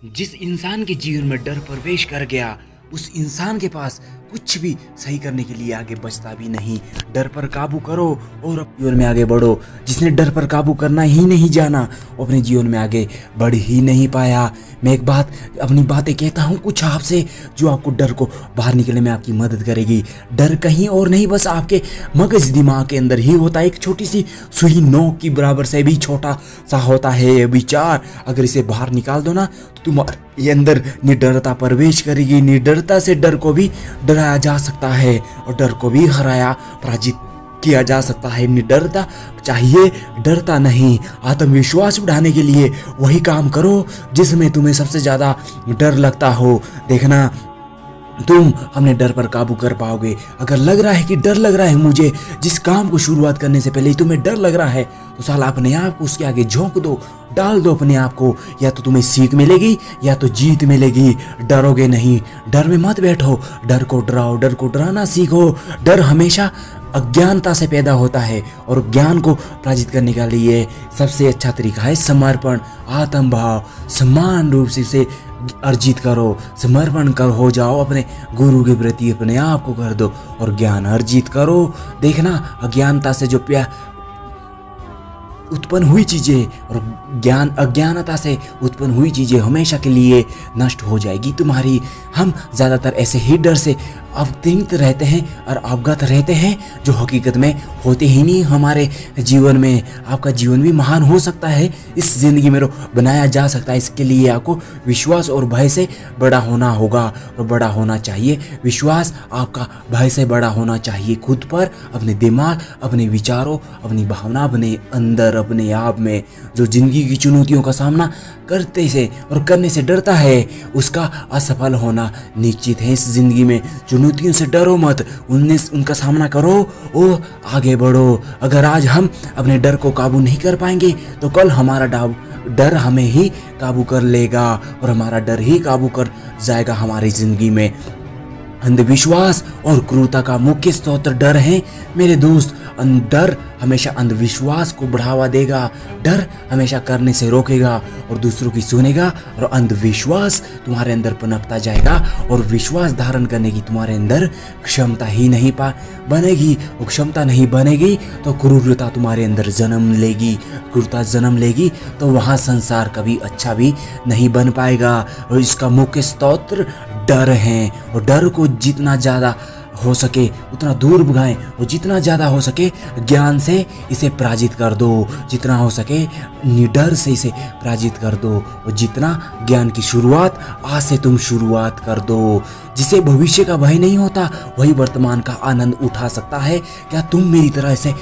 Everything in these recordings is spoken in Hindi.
जिस इंसान के जीवन में डर प्रवेश कर गया उस इंसान के पास कुछ भी सही करने के लिए आगे बचता भी नहीं। डर पर काबू करो और अपने जीवन में आगे बढ़ो। जिसने डर पर काबू करना ही नहीं जाना वो अपने जीवन में आगे बढ़ ही नहीं पाया। मैं एक बात अपनी बातें कहता हूँ कुछ आपसे जो आपको डर को बाहर निकलने में आपकी मदद करेगी। डर कहीं और नहीं बस आपके मगज दिमाग के अंदर ही होता है। एक छोटी सी सुई नोक की बराबर से भी छोटा सा होता है ये विचार। अगर इसे बाहर निकाल दो ना तो तुम्हारे अंदर निडरता प्रवेश करेगी। निडरता से डर को भी डराया जा सकता है और डर को भी हराया पराजित किया जा सकता है। निडरता चाहिए, डरता नहीं। आत्मविश्वास बढ़ाने के लिए वही काम करो जिसमें तुम्हें सबसे ज्यादा डर लगता हो। देखना तुम अपने डर पर काबू कर पाओगे। अगर लग रहा है कि डर लग रहा है मुझे, जिस काम को शुरुआत करने से पहले ही तुम्हें डर लग रहा है, तो साला अपने आप को उसके आगे झोंक दो, डाल दो अपने आप को। या तो तुम्हें सीख मिलेगी या तो जीत मिलेगी। डरोगे नहीं, डर में मत बैठो, डर को डराओ, डर को डराना सीखो। डर हमेशा अज्ञानता से पैदा होता है और ज्ञान को पराजित करने के लिए सबसे अच्छा तरीका है समर्पण। आत्म भाव समान रूप से इसे अर्जित करो, समर्पण कर हो जाओ अपने गुरु के प्रति, अपने आप को कर दो और ज्ञान अर्जित करो। देखना अज्ञानता से जो उत्पन्न हुई चीजें और ज्ञान अज्ञानता से उत्पन्न हुई चीजें हमेशा के लिए नष्ट हो जाएगी तुम्हारी। हम ज़्यादातर ऐसे ही डर से अवतीर्णित रहते हैं और अवगत रहते हैं जो हकीकत में होते ही नहीं हमारे जीवन में। आपका जीवन भी महान हो सकता है, इस जिंदगी में बनाया जा सकता है। इसके लिए आपको विश्वास और भय से बड़ा होना होगा और बड़ा होना चाहिए। विश्वास आपका भय से बड़ा होना चाहिए। खुद पर, अपने दिमाग, अपने विचारों, अपनी भावना, अपने अंदर, अपने आप में। जो जिंदगी की चुनौतियों का सामना करते से और करने से डरता है उसका असफल होना निश्चित है। इस जिंदगी में चुनौतियों से डरो मत, उनका सामना करो और आगे बढ़ो। अगर आज हम अपने डर को काबू नहीं कर पाएंगे तो कल हमारा डर हमें ही काबू कर लेगा और हमारा डर ही काबू कर जाएगा हमारी जिंदगी में। अंधविश्वास और क्रूरता का मुख्य स्रोत डर है मेरे दोस्त। डर हमेशा अंधविश्वास को बढ़ावा देगा। डर हमेशा करने से रोकेगा और दूसरों की सुनेगा और अंधविश्वास तुम्हारे अंदर पनपता जाएगा और विश्वास धारण करने की तुम्हारे अंदर क्षमता ही नहीं बनेगी। वो क्षमता नहीं बनेगी तो क्रूरता तुम्हारे अंदर जन्म लेगी। क्रूरता जन्म लेगी तो वहाँ संसार कभी अच्छा भी नहीं बन पाएगा। और इसका मुख्य स्रोत डर है और डर को जितना ज़्यादा हो सके उतना दूर भगाएं और जितना ज़्यादा हो सके ज्ञान से इसे पराजित कर दो। जितना हो सके निडर से इसे पराजित कर दो और जितना ज्ञान की शुरुआत आज से तुम शुरुआत कर दो। जिसे भविष्य का भय नहीं होता वही वर्तमान का आनंद उठा सकता है। क्या तुम मेरी तरह ऐसे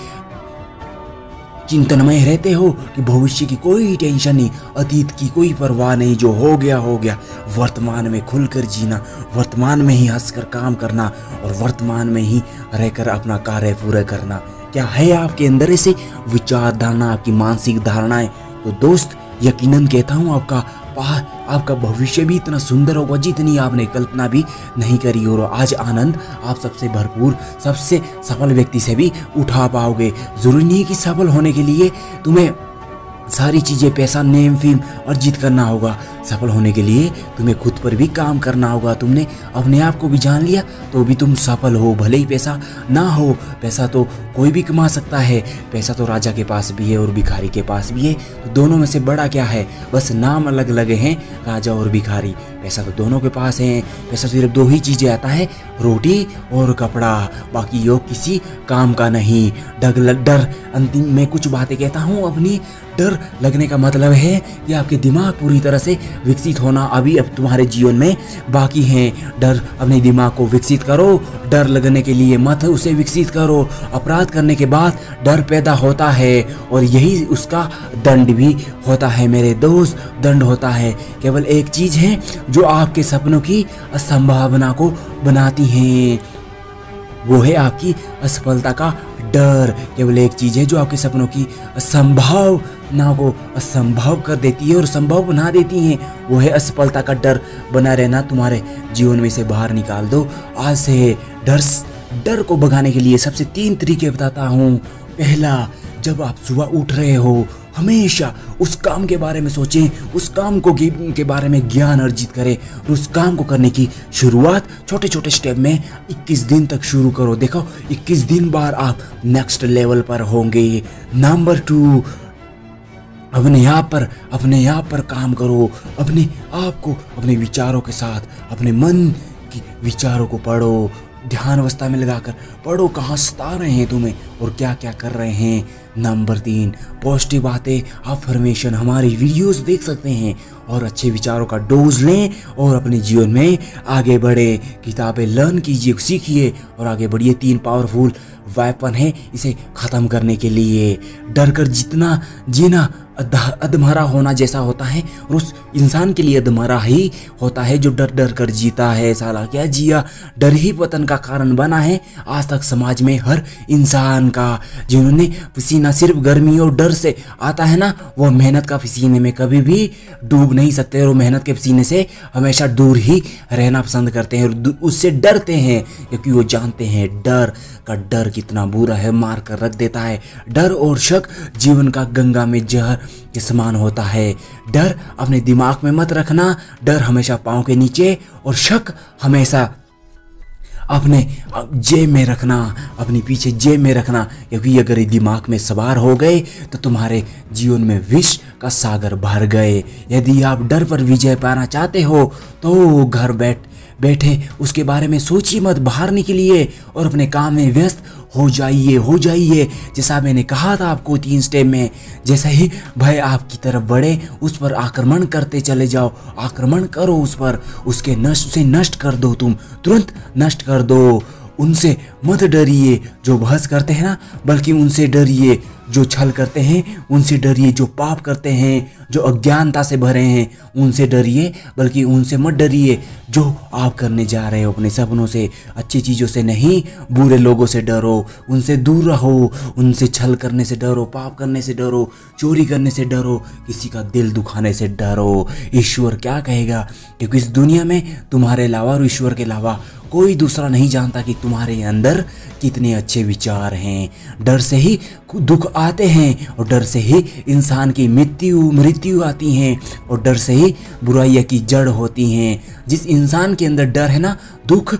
चिंतनमय रहते हो कि भविष्य की कोई टेंशन नहीं, अतीत की कोई परवाह नहीं, जो हो गया हो गया। वर्तमान में खुलकर जीना, वर्तमान में ही हंसकर काम करना और वर्तमान में ही रहकर अपना कार्य पूरा करना। क्या है आपके अंदर ऐसे विचार धारणा, आपकी मानसिक धारणाएं? तो दोस्त यकीनन कहता हूँ आपका भविष्य भी इतना सुंदर होगा जितनी आपने कल्पना भी नहीं करी। और आज आनंद आप सबसे भरपूर, सबसे सफल व्यक्ति से भी उठा पाओगे। जरूरी नहीं कि सफल होने के लिए तुम्हें सारी चीज़ें, पैसा, नेम, फेम अर्जित करना होगा। सफल होने के लिए तुम्हें खुद पर भी काम करना होगा। तुमने अपने आप को भी जान लिया तो भी तुम सफल हो। भले ही पैसा ना हो, पैसा तो कोई भी कमा सकता है। पैसा तो राजा के पास भी है और भिखारी के पास भी है। तो दोनों में से बड़ा क्या है? बस नाम अलग अलग हैं, राजा और भिखारी। पैसा तो दोनों के पास है। पैसा सिर्फ दो ही चीज़ें आता है, रोटी और कपड़ा। बाकी योग किसी काम का नहीं। डर अंतिम में कुछ बातें कहता हूँ अपनी। डर लगने का मतलब है कि आपके दिमाग पूरी तरह से विकसित होना अभी अब तुम्हारे जीवन में बाकी है। डर अपने दिमाग को विकसित करो। डर लगने के लिए मत उसे विकसित करो। अपराध करने के बाद डर पैदा होता है और यही उसका दंड भी होता है मेरे दोस्त। दंड होता है। केवल एक चीज है जो आपके सपनों की संभावना को बनाती है, वो है आपकी असफलता का डर। केवल एक चीज है जो आपके सपनों की संभावना को असंभव कर देती है और संभव बना देती है, वो है असफलता का डर बना रहना। तुम्हारे जीवन में से बाहर निकाल दो आज से। डर को भगाने के लिए सबसे 3 तरीके बताता हूँ। पहला, जब आप सुबह उठ रहे हो हमेशा उस काम के बारे में सोचें, उस काम को के बारे में ज्ञान अर्जित करें और उस काम को करने की शुरुआत छोटे छोटे स्टेप में 21 दिन तक शुरू करो। देखो 21 दिन बाद आप नेक्स्ट लेवल पर होंगे। नंबर 2, अपने आप पर काम करो। अपने आप को अपने विचारों के साथ अपने मन की विचारों को पढ़ो, ध्यान अवस्था में लगाकर पढ़ो, कहाँ सता रहे हैं तुम्हें और क्या क्या कर रहे हैं। नंबर 3, पॉजिटिव बातें, अफर्मेशन, हमारी वीडियोस देख सकते हैं और अच्छे विचारों का डोज लें और अपने जीवन में आगे बढ़े। किताबें लर्न कीजिए, सीखिए और आगे बढ़िए। 3 पावरफुल वेपन है इसे ख़त्म करने के लिए। डर कर जितना जीना अधमरा होना जैसा होता है और उस इंसान के लिए अधमरा ही होता है जो डर डर कर जीता है। साला क्या जिया, डर ही पतन का कारण बना है आज तक समाज में हर इंसान का। जिन्होंने पसीना सिर्फ गर्मी और डर से आता है ना, वो मेहनत का पसीने में कभी भी डूब नहीं सकते और मेहनत के पसीने से हमेशा दूर ही रहना पसंद करते हैं और उससे डरते हैं क्योंकि वो जानते हैं डर कितना बुरा है, मार कर रख देता है। डर और शक जीवन का गंगा में जहर के समान होता है। डर अपने दिमाग में मत रखना, डर हमेशा पाँव के नीचे और शक हमेशा अपने जेब में रखना, अपने पीछे जेब में रखना, क्योंकि अगर ये दिमाग में सवार हो गए तो तुम्हारे जीवन में विष का सागर भर गए। यदि आप डर पर विजय पाना चाहते हो तो घर बैठे उसके बारे में सोचिए मत, बाहर निकलिए और अपने काम में व्यस्त हो जाइए। जैसा मैंने कहा था आपको 3 स्टेप में, जैसा ही भय आपकी तरफ बढ़े उस पर आक्रमण करते चले जाओ, आक्रमण करो उस पर, उसे नष्ट कर दो, तुम तुरंत नष्ट कर दो। उनसे मत डरिए जो बहस करते हैं ना, बल्कि उनसे डरिए जो छल करते हैं, उनसे डरिए जो पाप करते हैं, जो अज्ञानता से भरे हैं, उनसे डरिए, बल्कि उनसे मत डरिए जो आप करने जा रहे हो अपने सपनों से। अच्छी चीज़ों से नहीं, बुरे लोगों से डरो, उनसे दूर रहो, उनसे छल करने से डरो, पाप करने से डरो, चोरी करने से डरो, किसी का दिल दुखाने से डरो। ईश्वर क्या कहेगा, क्योंकि इस दुनिया में तुम्हारे अलावा और ईश्वर के अलावा कोई दूसरा नहीं जानता कि तुम्हारे अंदर कितने अच्छे विचार हैं। डर से ही दुख आते हैं और डर से ही इंसान की मृत्यु आती हैं और डर से ही बुराइयां की जड़ होती हैं। जिस इंसान के अंदर डर है ना, दुख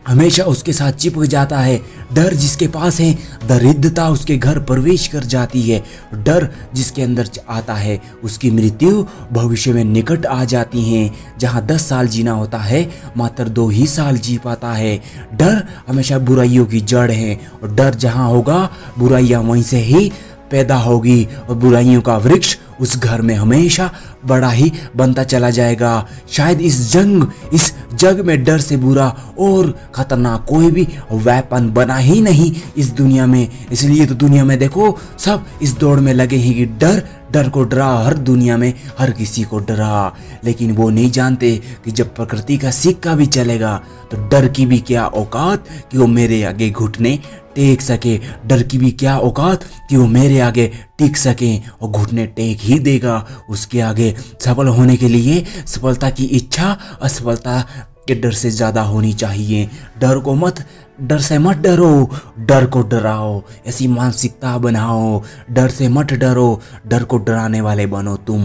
हमेशा उसके साथ चिपक जाता है। डर जिसके पास है, दरिद्रता उसके घर प्रवेश कर जाती है। डर जिसके अंदर आता है, उसकी मृत्यु भविष्य में निकट आ जाती है। जहाँ 10 साल जीना होता है, मात्र 2 ही साल जी पाता है। डर हमेशा बुराइयों की जड़ है और डर जहाँ होगा, बुराइयाँ वहीं से ही पैदा होगी और बुराइयों का वृक्ष उस घर में हमेशा बड़ा ही बनता चला जाएगा। शायद इस जग में डर से बुरा और खतरनाक कोई भी वेपन बना ही नहीं इस दुनिया में। इसलिए तो दुनिया में देखो सब इस दौड़ में लगे हैं कि डर को डरा, हर दुनिया में हर किसी को डरा। लेकिन वो नहीं जानते कि जब प्रकृति का सिक्का भी चलेगा तो डर की भी क्या औकात कि वो मेरे आगे घुटने टेक सके। डर की भी क्या औकात कि वो मेरे आगे टिक सके और घुटने टेक ही देगा। उसके आगे सफल होने के लिए सफलता की इच्छा असफलता के डर से ज़्यादा होनी चाहिए। डर से मत डरो, डर को डराओ। ऐसी मानसिकता बनाओ, डर से मत डरो, डर को डराने वाले बनो तुम।